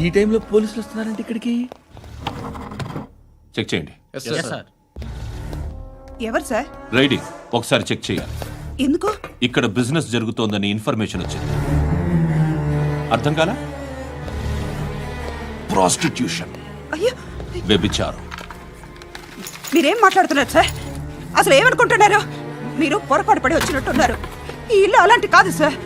ఈ టైంలో పోలీసులు వస్తున్నారంటే ఇక్కడికి. చెక్ చేయండి. ఎవరు సార్? రైడింగ్ ఒకసారి చెక్ చేయాలి. ఎందుకు? ఇక్కడ బిజినెస్ జరుగుతోందని ఇన్ఫర్మేషన్ వచ్చింది. అర్థం కాలా? ప్రాస్టిట్యూషన్, అయ్యో, వ్యభిచారం. మీరేం మాట్లాడుతున్నారు సార్? అసలు ఏమనుకుంటున్నారు? మీరు పొరపాటు పడి వచ్చినట్టున్నారు. ఈ ఇల్లు అలాంటి కాదు సార్.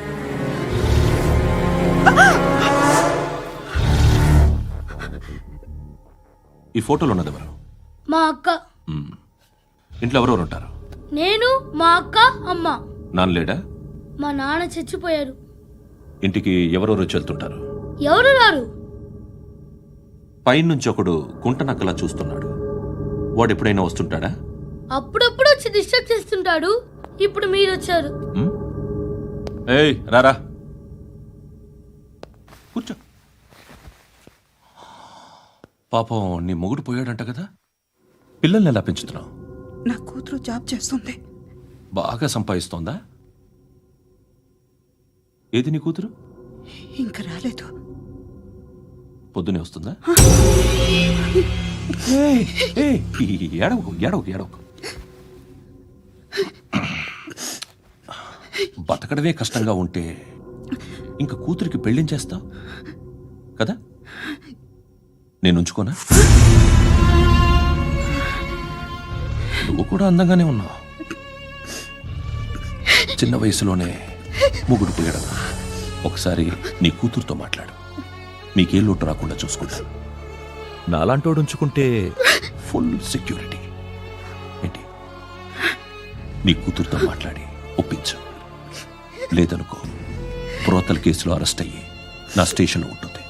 ఈ ఫోటోలో ఉన్నది ఎవరు? మా అక్క. ఇంట్లో ఎవరెవరు ఉంటారు? నేను, మా అక్క, అమ్మ. నాన్న లేడా? మా నాన్న చచ్చిపోయారు. ఇంటికి ఎవరెవరు వచ్చి వెళ్తుంటారు? ఎవరు రారు. పైనుంచి ఒకడు గుంట నక్కలా చూస్తున్నాడు. వాడు ఎప్పుడైనా వస్తుంటాడా? అప్పుడప్పుడు వచ్చి డిస్టర్బ్ చేస్తుంటాడు. ఇప్పుడు మీరు వచ్చారు. ఏయ్ రారా, కూర్చో. పాపం నీ మొగుడు పోయాడంట కదా, పిల్లల్ని ఎలా పెంచుతున్నావు? నా కూతురు జాబ్ చేస్తుంది. బాగా సంపాదిస్తోందా? ఏది నీ కూతురు? ఇంకా రాలేదు. పొద్దునే వస్తుందా? ఏడవకు ఏడవకు ఏడవకు. బతకడమే కష్టంగా ఉంటే ఇంకా కూతురికి పెళ్ళించేస్తావు కదా? నేను ఉంచుకోనా? నువ్వు కూడా అందంగానే ఉన్నావు. చిన్న వయసులోనే ముగుడు పోయడం. ఒకసారి నీ కూతురుతో మాట్లాడు. మీకే లోటు రాకుండా చూసుకుంటా. నాలాంటోడు ఉంచుకుంటే ఫుల్ సెక్యూరిటీ. ఏంటి? నీ కూతురుతో మాట్లాడి ఒప్పించు. లేదనుకో, ప్రోతల్ కేసులో అరెస్ట్ అయ్యి నా స్టేషన్లో ఉంటుంది.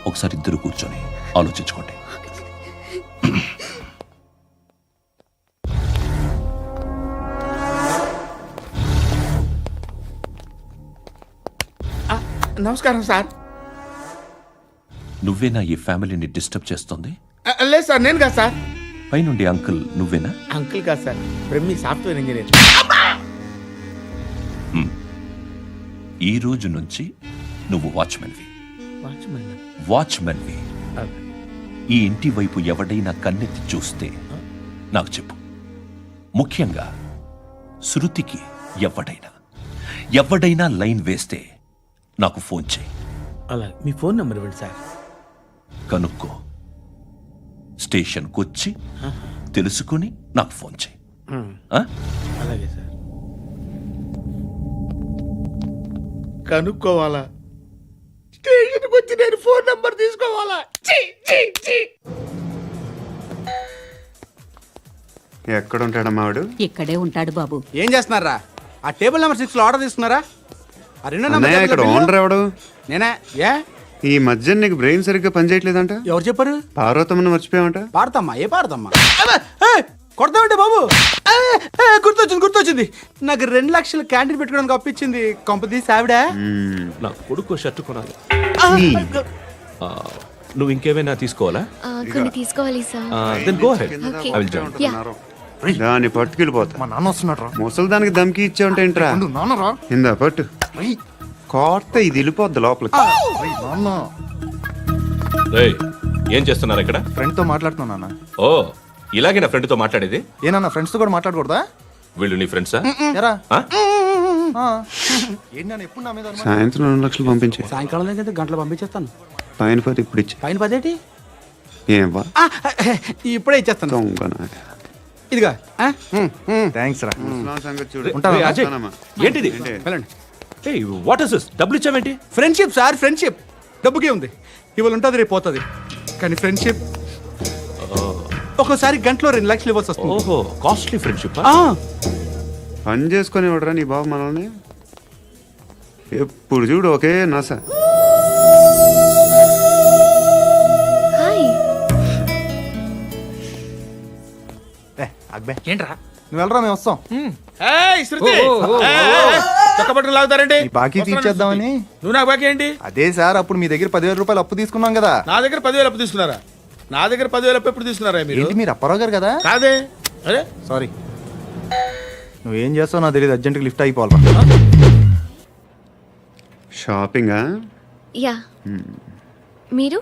ఒకసారి ఇద్దరు కూర్చొని ఆలోచించుకోండి. నమస్కారం సార్. నువ్వేనా ఈ ఫ్యామిలీని డిస్టర్బ్ చేస్తుంది? లేదు సార్, నేను కాదు సార్. పైనుండి అంకుల్ నువ్వేనా? అంకుల్ కాదు సార్, బ్రహ్మి సాఫ్ట్వేర్ ఇంజనీర్. ఈ రోజు నుంచి నువ్వు వాచ్మెన్వి. వాచ్మెన్? వాచ్మెన్వి. ఈ ఇంటి వైపు ఎవడైనా కన్నెత్తి చూస్తే నాకు చెప్పు. ముఖ్యంగా శృతికి ఎవడైనా లైన్ వేస్తే నాకు ఫోన్ చేయి. అలా మీ ఫోన్ నెంబర్ ఇవ్వండి సార్. కనుక్కో, స్టేషన్కి వచ్చి తెలుసుకుని నాకు ఫోన్ చేయి. అలాగే సార్. కనుక్కోవాలా? స్టేషన్కి వచ్చి నేను ఫోన్ నంబర్ తీసుకోవాలా? ఎక్కడ ఉంటాడమ్మా వాడు? ఇక్కడే ఉంటాడు బాబు. ఏం చేస్తున్నారా? ఆ టేబుల్ నెంబర్ 6 లో ఆర్డర్ తీసుకున్నారా? ఆ రెండో నెంబర్ ఇక్కడ ఓనర్ ఎవడు? నేనే. ఏ ఈ మధ్య నీకు బ్రెయిన్ సరిగ్గా పనిచేయట్లేదంట. ఎవరు చెప్పారు? పార్వతమ్మను మర్చిపోయామంట. పాడతామ్మా? ఏ పాడతామ్మా? కొడతామంటే బాబు. గుర్తొచ్చింది. నాకు 2 లక్షలు క్యాంటీన్ పెట్టుకోవడానికి అప్పించింది కొంపతీసి ఆవిడ. నా కొడుకు షర్టు కొనాలి. నువ్వు ఇంకేమైనా తీసుకోవాలా? కొన్ని తీసుకోవాలి sir. Then go ahead. I will join. దాన్ని పట్టుకెళ్ళిపోతా. మా నాన్న వస్తున్నాడు. ముసలి దానికి దమ్కి ఇచ్చావుంటేంట్రా? నాన్నరా ఇందా పట్టు. కోర్త ఇది వెళ్ళిపోద్ది లోపలికి. ఏం చేస్తున్నారు ఇక్కడ? ఫ్రెండ్ తో మాట్లాడుతున్నా. ఓ, ఇలాగే నా ఫ్రెండ్ తో మాట్లాడేది? ఏనా ఫ్రెండ్స్ తో కూడా మాట్లాడకూడదా? వీళ్ళు నీ ఫ్రెండ్సా? ఎప్పుడు నా మీద సాయంత్రం 2 లక్షలు పంపించే. సాయంకాలం దగ్గర గంటలు పంపించేస్తాను. పైన 10 ఇప్పుడు ఇచ్చే. పైన 10 ఏంటి? ఏం వా ఇప్పుడే ఇచ్చేస్తాను. ఇదిగా. థ్యాంక్స్ రా. సంగతి చూడు. రేయ్, అజయ్, ఏంటిది? వెళ్ళండి. What is this? డబ్బులు ఇచ్చావేంటి? Friendship sir, friendship. డబ్బుకే ఉంది. ఇవాళ ఉంటుంది, రేపు పోతుంది. కానీ ఫ్రెండ్షిప్ ఒక్కోసారి గంటలో 2 లక్షలు ఇవ్వాల్సి వస్తుంది. ఓహో, కాస్ట్లీ ఫ్రెండ్షిప్. పని చేసుకొని ఇవ్వడరా నీ బాబు మనల్ని. ఎప్పుడు చూడు ఒకే నస. ఏంట్రా నువ్వు వెళ్ళరా, మేము వస్తాం. లాగుతారండి. బాకీ తీర్చేద్దామని. నువ్వు నాకు బాకీ ఏంటి? అదే సార్, అప్పుడు మీ దగ్గర 10,000 రూపాయలు అప్పు తీసుకున్నాం కదా. నా దగ్గర 10,000 అప్పు తీసుకున్నారా? నా దగ్గర 10,000 అప్పు ఎప్పుడు తీసుకున్నారా మీరు? ఏంటి, మీరు అప్పారావు గారు కదా? కాదే. అరే సారీ. నువ్వేం చేస్తావు నాకు తెలియదు, అర్జెంట్గా లిఫ్ట్ అయిపోవాలి. షాపింగా యా మీరు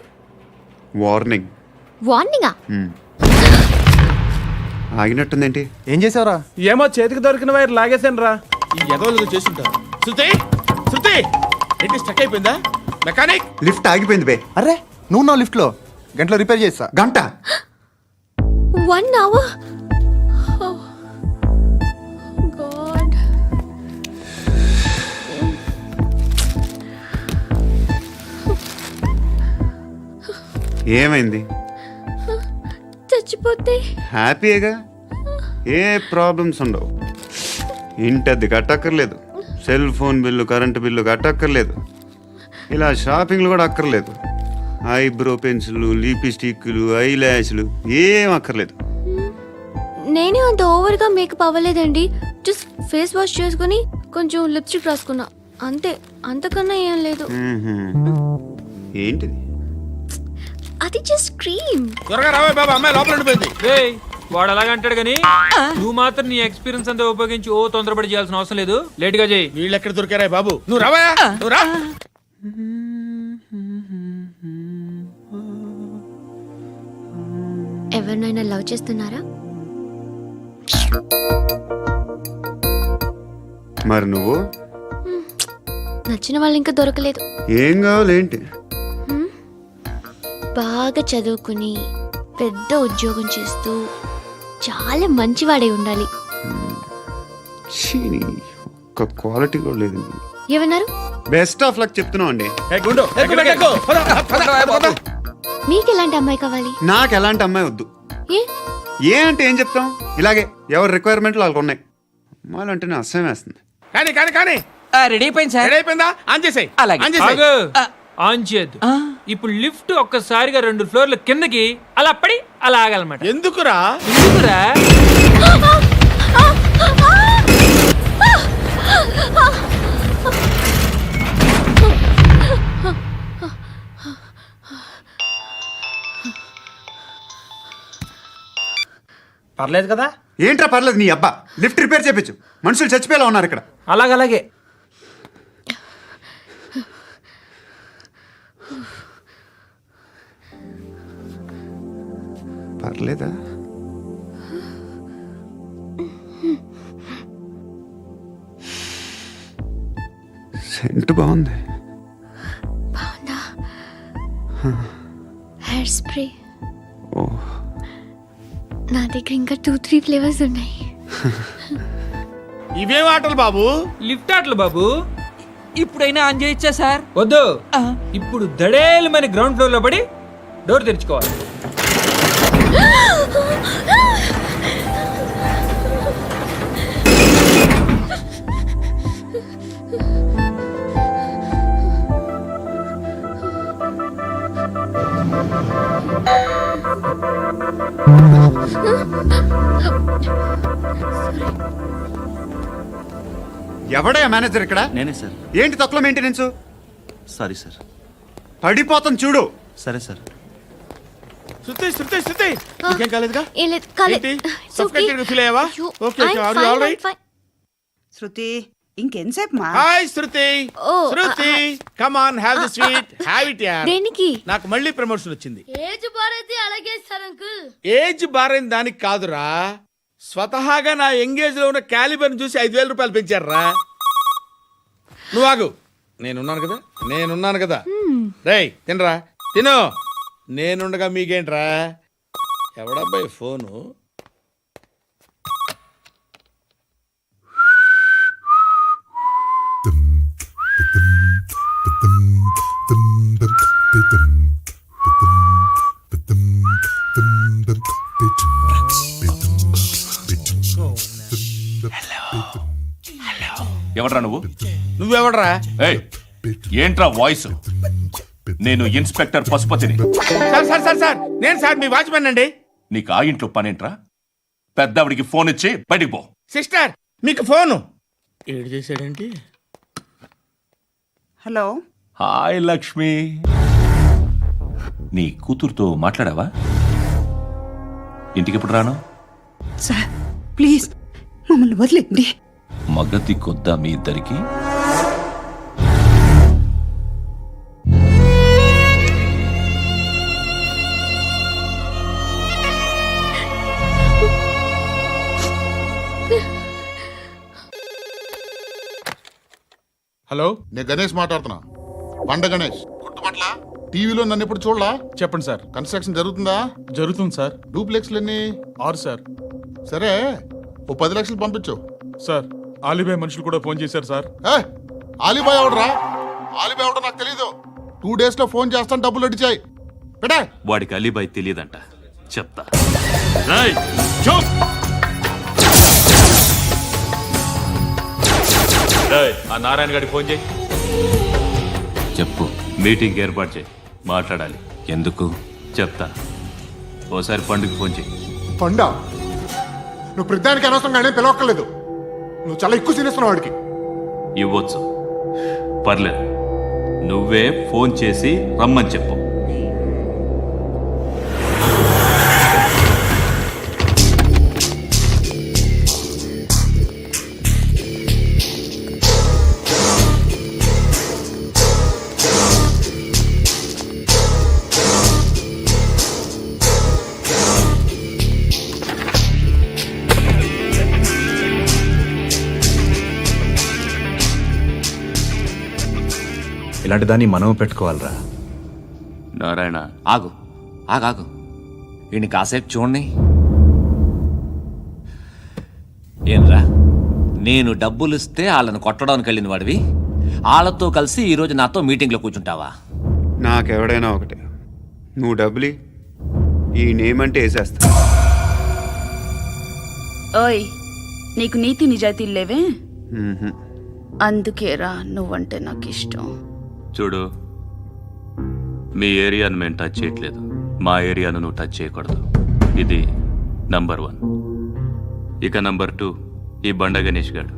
వార్నింగ్. వార్నింగా? ఆగినట్టుందేంటి? ఏం చేసావురా? ఏమో చేతికి దొరికిన వైర్ లాగేసాను రా. ఈ ఎదవలు చేస్తుంటారు. శృతి శృతి ఏంటి స్టక్ అయిపోయిందా? మెకానిక్ లిఫ్ట్ ఆగిపోయింది బే. అరే నువ్వు నా లిఫ్ట్ లో గంటలో రిపేర్ చేస్తా. గంట 1 hour? Oh, God. ఏమైంది? చచ్చిపోతే హ్యాపీగా, ఏ ప్రాబ్లమ్స్ ఉండవు. ఇంటి అద్దె కట్టక్కర్లేదు, cell phone bill, current bill కట్టక్కర్లేదు, ఇలా షాపింగ్లు కూడా అక్కర్లేదు. ఐబ్రో పెన్సిల్లు, లిప్స్టిక్లు, ఐ ల్యాష్లు ఏం అక్కర్లేదు. నేనే అంత ఓవర్గా మేకప్ అవ్వలేదండి. జస్ట్ ఫేస్ వాష్ చేసుకుని కొంచెం లిప్స్టిక్ రాసుకున్నా అంతే, అంతకన్నా ఏం లేదు. ఏంటిది? అది జస్ట్ క్రీమ్. త్వరగా రావే బాబా, అమ్మాయి లోపల ఉండిపోయింది. వాడు అలాగంటాడు కానీ నువ్వు మాత్రం నీ ఎక్స్పీరియన్స్ అంతా ఉపయోగించి ఓ తొందరపడి చేయాల్సిన అవసరం లేదు. లేట్ గా చేయి. వీళ్ళు ఎక్కడ దొరికారా బాబు? నువ్వు రావా, నువ్వు రా. ఎవరినైనా లవ్ చేస్తున్నారా? మరి నువ్వు? నచ్చిన వాళ్ళు ఇంకా దొరకలేదు. ఏం కావాలేంటి? బాగా చదువుకుని పెద్ద ఉద్యోగం చేస్తూ చాలా మంచివాడై ఉండాలి. చీనీ, ఒక్క క్వాలిటీ కూడా లేదు. ఏమన్నారు? బెస్ట్ ఆఫ్ లక్ చెప్తున్నావు అండి. ఏ గుండు, ఎక్కు, ఎక్కు. పద, పద, పద. మీకు ఎలాంటి అమ్మాయి కావాలి? నాకు ఎలాంటి అమ్మాయి వద్దు. ఏ ఏ అంటే ఏం చెప్తాం, ఇలాగే ఎవరి రిక్వైర్మెంట్లు వాళ్ళకు ఉన్నాయి. అమ్మాయిలు అంటేనే అసహ్యం వేస్తుంది. కానీ కానీ కానీ రెడీ అయిపోయింది సార్. రెడీ అయిపోయిందా? ఆన్ చేసేయ్. అలాగే. ఆన్ చేసేయ్. ఆగు. ఆన్ చేయద్దు. ఇప్పుడు లిఫ్ట్ ఒక్కసారిగా 2 ఫ్లోర్ల కిందకి అలా పడి అలా ఆగాలన్నమాట. ఎందుకురా? ఎందుకురా? పర్లేదు కదా? ఏంట్రా పర్లేదు నీ అబ్బా. లిఫ్ట్ రిపేర్ చేయించు, మనుషులు చచ్చిపోయేలా ఉన్నారు ఇక్కడ. అలాగే పర్లేదా? సెంట్ బాగుంది. బాగుందా? Hair spray. ఓ, నా దగ్గర ఇంకా 2-3 ఫ్లేవర్స్ ఉన్నాయి. ఇవేం ఆటలు బాబు? లిఫ్ట్ ఆటలు బాబు. ఇప్పుడైనా ఆన్ చేయొచ్చా సార్? వద్దు. ఇప్పుడు దడేలు మన గ్రౌండ్ ఫ్లోర్ లో పడి డోర్ తెరుచుకోవాలి. ఎవడయ్యా మేనేజర్ ఇక్కడ? నేనే సార్. ఏంటి తక్కువ మెయింటెనెన్స్? Sorry sir. పడిపోతాం చూడు. సరే సార్. శృతి శృతి శృతి ఇంకేం కాలేదుగా? ఏం లేదు, కాలేదు. ఏంటి? It's okay. Suffocated గా feel అయ్యావా? అయ్యో, Okay, okay. I'm Are you fine, all I'm right? fine. శృతి ఇంకెంతసేపు మా? Hi Shruti. Oh, Shruti come on, have the sweet, have it yeah. దేనికి? నాకు మళ్ళీ ప్రమోషన్ వచ్చింది. ఏజ్ బారైతే అలాగే సార్ అంకుల్. ఏజ్ బారైన దానికి కాదురా, స్వతహాగా నా ఎంగేజ్ లో ఉన్న క్యాలిబర్ చూసి 5,000 రూపాయలు పెంచారా. నువ్వు ఆగు, నేనున్నాను కదా. రేయ్ తినరా, తిను. నేనుండగా మీకేంట్రా? ఎవడబ్బాయి ఫోను? ఎవడ్రా నువ్వు? నువ్వెవడరా? ఏయ్, ఏంట్రా వాయిస్? నేను ఇన్స్పెక్టర్ పశుపతిని. సార్ సార్ సార్ సార్ నేను సార్ మీ వాచ్మెన్ అండి. నీకు ఆ ఇంట్లో పనేంట్రా? పెద్దవిడికి ఫోన్ ఇచ్చి బయటికి పో. సిస్టర్ మీకు ఫోను. ఏడు చేశాడేంటి? హలో. హాయ్ లక్ష్మి, నీ కూతురుతో మాట్లాడావా? ఇంటికి ఎప్పుడు రాను? సార్ ప్లీజ్ మమ్మల్ని వదిలేండి. మగతి కొద్దా మీ ఇద్దరికి? హలో, నేను గణేష్ మాట్లాడుతున్నా. బండ గణేష్ గుర్తుపట్ల టీవీలో నన్ను ఎప్పుడు చూడలా? చెప్పండి సార్. కన్స్ట్రక్షన్ జరుగుతుందా? జరుగుతుంది సార్. డూప్లెక్స్లు ఎన్ని? 6 సార్. సరే, ఓ 10 లక్షలు పంపించు. సార్, ఆలిబాయ్ మనుషులు కూడా ఫోన్ చేశారు సార్. ఏ ఆలిబాయ్ ఎవడరా? ఆలిబాయ్ ఎవడో నాకు తెలీదు. 2 days లో ఫోన్ చేస్తాను, డబ్బులు అడిచాయి పెడే. వాడికి అలీబాయ్ తెలియదంట, చెప్తా. రేయ్, చూప్. రేయ్, ఆ నారాయణ గారికి ఫోన్ చేయి. చెప్పు. మీటింగ్ ఏర్పాటు చేయి, మాట్లాడాలి. ఎందుకు చెప్తా. ఓసారి పండుగ ఫోన్ చేయి. పండ నువ్వు ప్రతిదానికి అనవసరంగానే పిలవక్కర్లేదు. నువ్వు చాలా ఎక్కువ తినేస్తున్నావు వాడికి. ఇవ్వచ్చు, పర్లేదు. నువ్వే ఫోన్ చేసి రమ్మని చెప్పు. ఇలాంటి దాన్ని మనం పెట్టుకోవాలరా. నారాయణ, ఆగు ఆగాగు, ఈయన కాసేపు చూడండి. ఏంరా, నేను డబ్బులు ఇస్తే వాళ్ళని కొట్టడానికి వెళ్ళిన వాడివి, వాళ్ళతో కలిసి ఈరోజు నాతో మీటింగ్లో కూర్చుంటావా? నాకెవడైనా ఒకటే. నువ్వు డబ్బులి, ఈ నేమ్ అంటే వేసేస్తా. ఓయ్, నీకు నీతి నిజాయితీలు లేవే? మ్మ్హ. అందుకేరా నువ్వంటే నాకు ఇష్టం. చూడు, మీ ఏరియాను మేము టచ్ చేయట్లేదు, మా ఏరియాను నువ్వు టచ్ చేయకూడదు. ఇది నంబర్ 1. ఇక నంబర్ 2, ఈ బండ గణేష్ గాడు,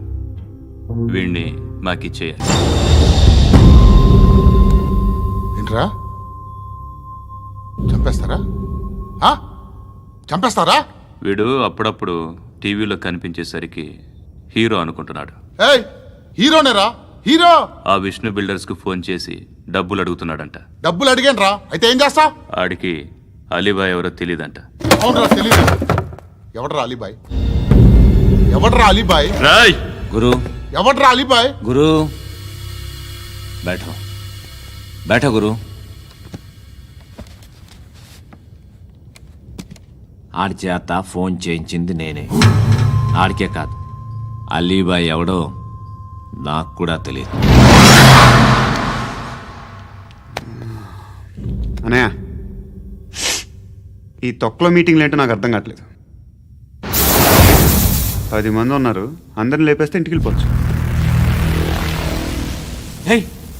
వీణ్ణి మాకిచ్చేయాలి. ఏంట్రా, చంపేస్తారా? ఆ? చంపేస్తారా? వీడు అప్పుడప్పుడు టీవీలో కనిపించేసరికి హీరో అనుకుంటున్నాడు. ఏయ్, హీరోనేరా, హీరో. ఆ విష్ణు బిల్డర్స్కు ఫోన్ చేసి డబ్బులు అడుగుతున్నాడంట. డబ్బులు అడిగాను రా, అయితే ఏం చేస్తా? ఆడికి అలీబాయ్ ఎవరో తెలీదంట. అవునరా, తెలీదు. ఎవడరా అలీబాయ్? ఎవడరా అలీబాయ్? రాయ్ గురు, ఎవడరా అలీబాయ్? గురు బైఠో బైఠో గురు. ఆడి చేత ఫోన్ చేయించింది నేనే. ఆడికే కాదు, అలీబాయ్ ఎవడో నాకు కూడా తెలియదు. అనయ్య, ఈ తొక్కలో మీటింగ్లు ఏంటో నాకు అర్థం కావట్లేదు. 10 మంది ఉన్నారు, అందరిని లేపేస్తే ఇంటికి వెళ్ళిపోవచ్చు.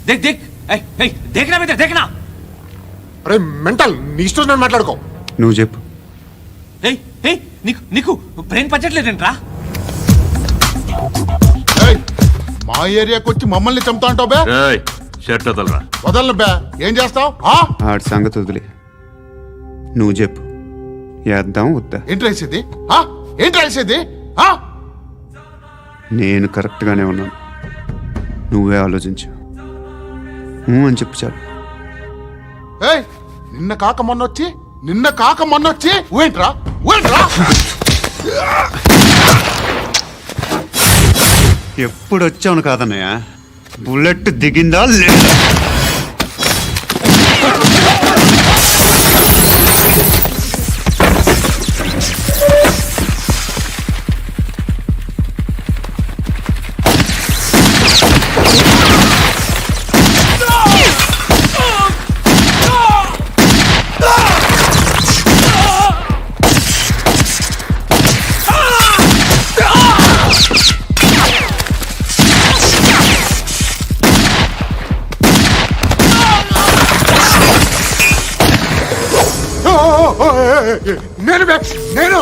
దేక్ దేక్, దేఖనా బేటా, దేఖనా. అరే మెంటల్, నీ ఇష్టం నేను మాట్లాడుకో. నువ్వు చెప్పు. నీకు నీకు బ్రెయిన్ పచ్చట్లేదంట్రా? ఏయ్, మా ఏరియాకి వచ్చి మమ్మల్ని చంపుతా అంటావు బే? రాయ్, షర్ట్ వదలరా. వదలను బే. ఏం చేస్తావు? ఆడి సంగతి వదిలే, నువ్వు చెప్పు. వేద్దాం వద్దా? ఏంటి రాసేది? ఏంటి రాసేది? నేను కరెక్ట్గానే ఉన్నాను, నువ్వే ఆలోచించు. అని చెప్పు చాలు. ఏయ్, నిన్న కాక మొన్నొచ్చి ఊయంట్రా. ఎప్పుడు వచ్చావును కాదన్నయ్య, బుల్లెట్ దిగిందా లేదా? నేను నేను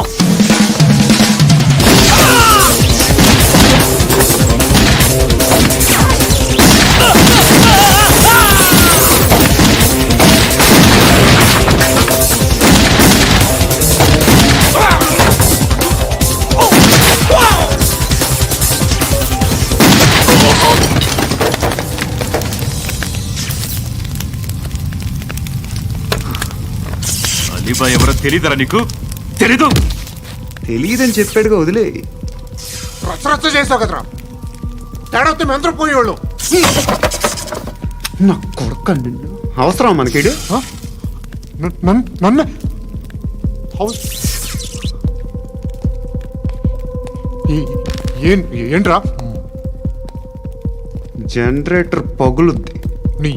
అలీబాయ్ ఎవరో తెలీదరా నీకు? తెలీదు? తెలియదని చెప్పాడుగా, వదిలే. రచ్చ చేసావు కదరా. తేడా వస్తే మెంతరం పోయేవాళ్ళు. నా కొడుకు నిన్ను అవసరం మనకిడు నన్ను ఏంట్రా జనరేటర్ పగులుద్ది నీ